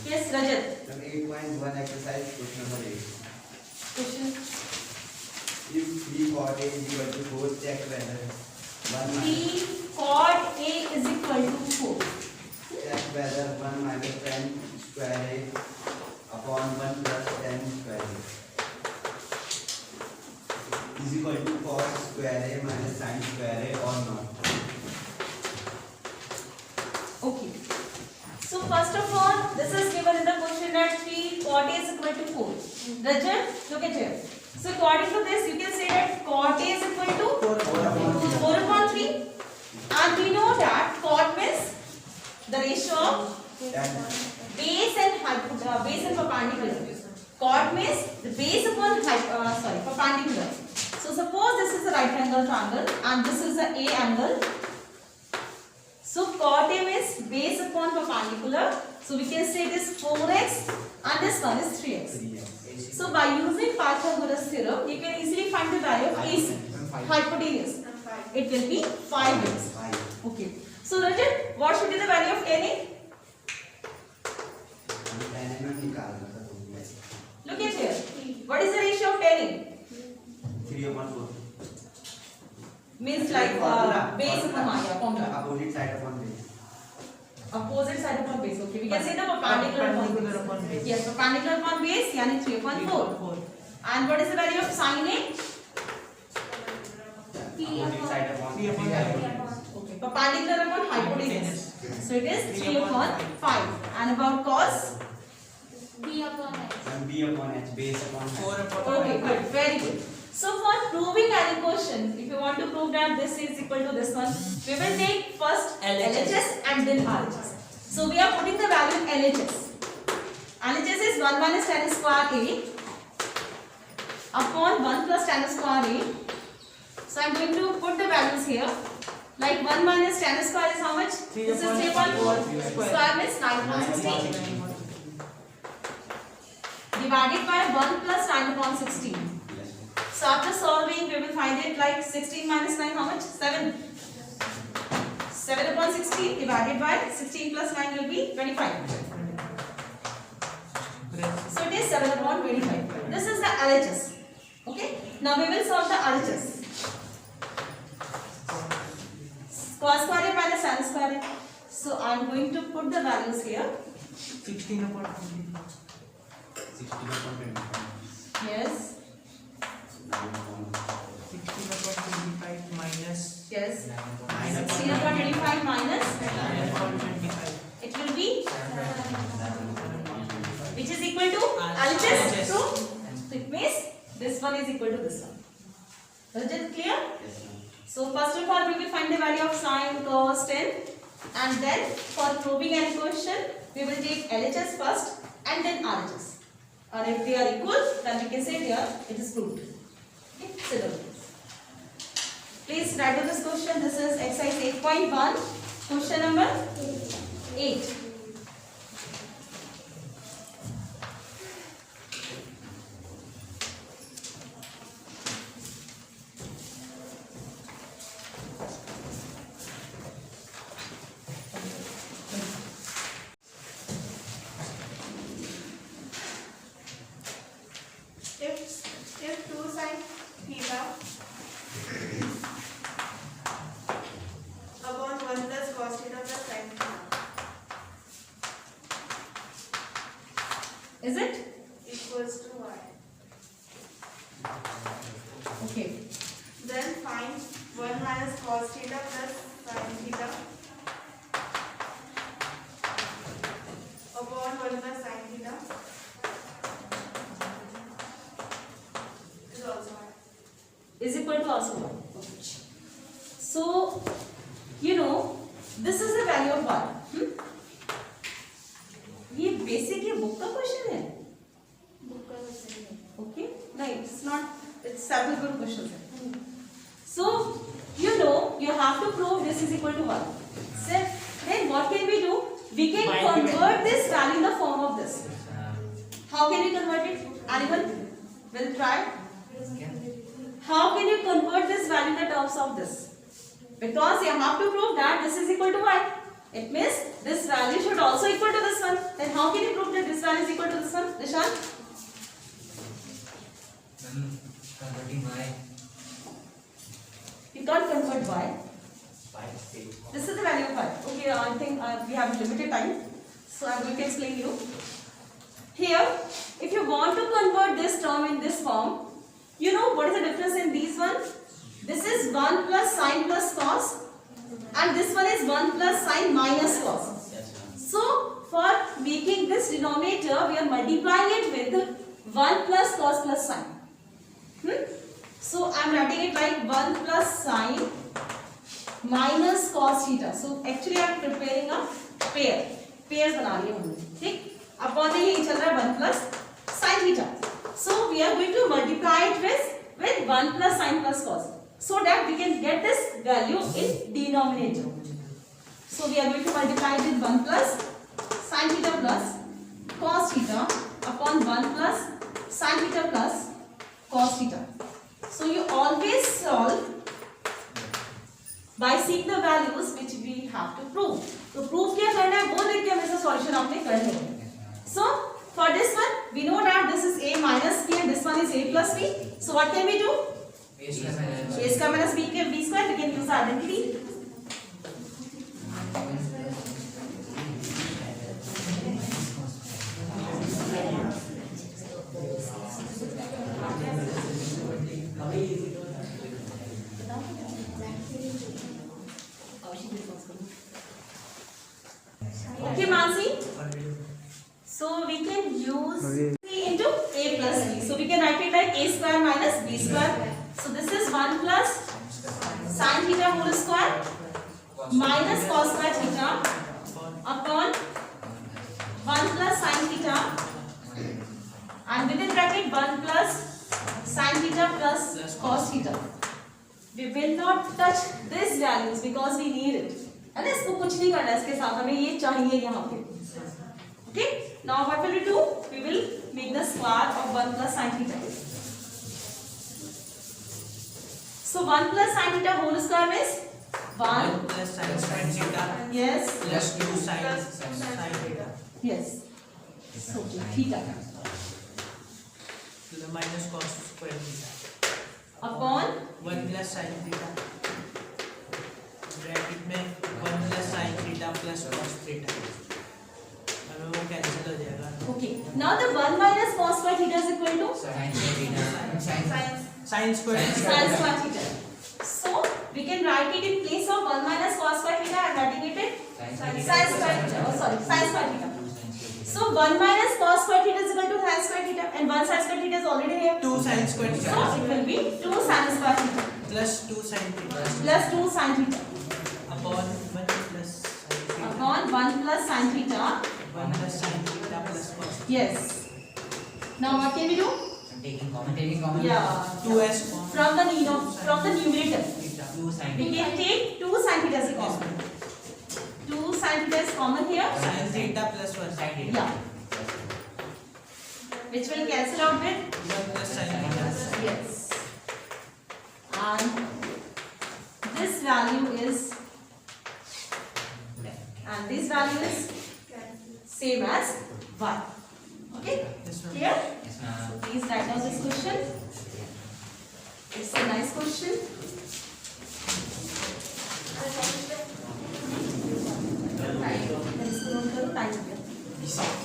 Yes, Rajat. 8.1 exercise question number 8. Question. If 3 cot A is equal to 4, check whether 1 minus 3 cot A is equal to 4. check whether 1 minus 10 square A upon 1 plus 10 square A is equal to cos square A minus sin square A or not. Okay. So first of all, this is given in the question that 3 cot A is equal to 4. Rajat, look at here. So according to this, you can say that cot A is equal to 4 upon 3. And we know that cot means the ratio of base and perpendicular. Cot means the base upon perpendicular. So suppose this is a right angle triangle and this is a A angle. So cot A means base upon perpendicular. So we can say this 4x and this one is 3x. So by using Pythagoras theorem, you can easily find the value of AC, hypotenuse. It will be 5x. Okay. So Rajat, what should be the value of tan A? Look at here. What is the ratio of tan A? 3 upon 4. Means like base upon formula. Opposite side upon base. Opposite side upon base. Okay. We can say the perpendicular upon base. Yes, perpendicular upon base. Yani 3 upon 4. And what is the value of sin A? Opposite side upon P upon Okay. Perpendicular upon hypotenuse. So it is 3 upon 5. And about cos? and B upon H, base upon H. Okay, good. Very good. So for proving any question, if you want to prove that this is equal to this one, we will take first LHS and then RHS. So we are putting the value in LHS. LHS is 1 minus tan square A upon 1 plus tan square A. So I am going to put the values here. Like 1 minus tan square is how much? This is 3 upon 4. Square means 9 upon 16. Divided by 1 plus 9 upon 16. So after solving, we will find it like 16 minus 9, how much? 7. 7 upon 16 divided by 16 plus 9 will be 25. So it is 7 upon 25. This is the LHS. Okay. Now we will solve the RHS. Cos square A minus sin square A. So I am going to put the values here. 16 upon 25. 16 upon 25. Yes. 16 upon 25 minus Yes. 9 16 upon 25 minus. upon 25. It will be which is equal to LHS. So it means this one is equal to this one. Is it clear? Yes, ma'am. So first of all we will find the value of sin, cos, tan, and then for proving any question we will take LHS first and then RHS. And if they are equal, then we can say here it is proved. Okay, sit down. Please write down this question. This is exercise 8.1, question number 8. If 2 sin theta upon 1 plus cos theta plus sin theta Is it? equals to y, Okay. then find 1 minus cos theta plus sin theta upon 1 plus sin theta is also y. Is equal to also 1. So, you know, this is the value of 1. ये basic ये book का question है. Okay? No, it's not. It's several good questions. So, you know, you have to prove this is equal to 1. So, then what can we do? We can convert this value in the form of this. How can we convert it? Anyone will try? How can you convert this value in the terms of this? Because you have to prove that this is equal to y. It means this value should also equal to this one. Then how can you prove that this one is equal to this one, Nishant? Converting y You can't convert y. by 8. This is the value of y. Okay, I think we have limited time, so I'm going to explain you. Here, if you want to convert this term in this form, you know what is the difference in these one? This is 1 plus sine plus cos, and this one is 1 plus sine minus cos. Yes, ma'am. So, for making this denominator, we are multiplying it with 1 plus cos plus sine. So, I am writing it like 1 plus sine minus cos theta. So, actually I am preparing a pair. Pairs बना रही हूँ हमने, ठीक? Upon ये चल रहा है 1 plus sin theta. So, we are going to multiply it with 1 plus sine plus cos, so that we can get this value in denominator. So, we are going to multiply it with 1 plus sin theta plus cos theta upon 1 plus sin theta plus cos theta. So, you always solve by seeing the values which we have to prove. तो proof क्या करना है वो देख के हमेशा solution आपने कर लेना है. So, for this one, we know that this is a minus b and this one is a plus b. So, what can we do? A square minus A square minus b square, we can use the identity. Okay, Mansi. So we can use c into a plus b. So we can write it like a square minus b square. So this is 1 plus sin theta whole square minus cos square theta upon 1 plus sin theta, and within bracket 1 plus sin theta plus cos theta. We will not touch these values because we need it. है ना, इसको कुछ नहीं करना है इसके साथ, हमें ये चाहिए यहाँ पे. Okay, now what will we do? We will make the square of 1 plus sin theta. So 1 plus sin theta whole square means 1 plus sin theta yes plus 2 sin theta yes. So theta to the minus cos square theta upon 1 plus sin theta bracket में 1 plus sin theta plus cos theta. अब वो cancel हो जाएगा. okay. Now the 1 minus cos square theta is equal to sin theta sin square sin square theta. So we can write it in place of 1 minus cos square theta and writing it in sin square theta. Oh sorry, sin square theta. So 1 minus cos square theta is equal to sin square theta, and 1 sin square theta is already here. 2 sin square So theta it will be 2 sin square theta plus 2 sin theta plus 2 sin theta upon 1 plus sin theta upon 1 plus sin theta. 1 plus sin theta plus cos theta. Yes. Now what can we do? taking common Yeah. 2s common From the numerator, theta 2 sin we can take 2 sin theta as a common. 2 sin theta is common here. sin theta plus 1 sin theta. Yeah. Which will cancel out with 1 plus sin theta. yes. And this value is, and this value is same as 1. Okay? This one. Clear? yes ma'am. So please write down this question. It's a nice question. Time. Time.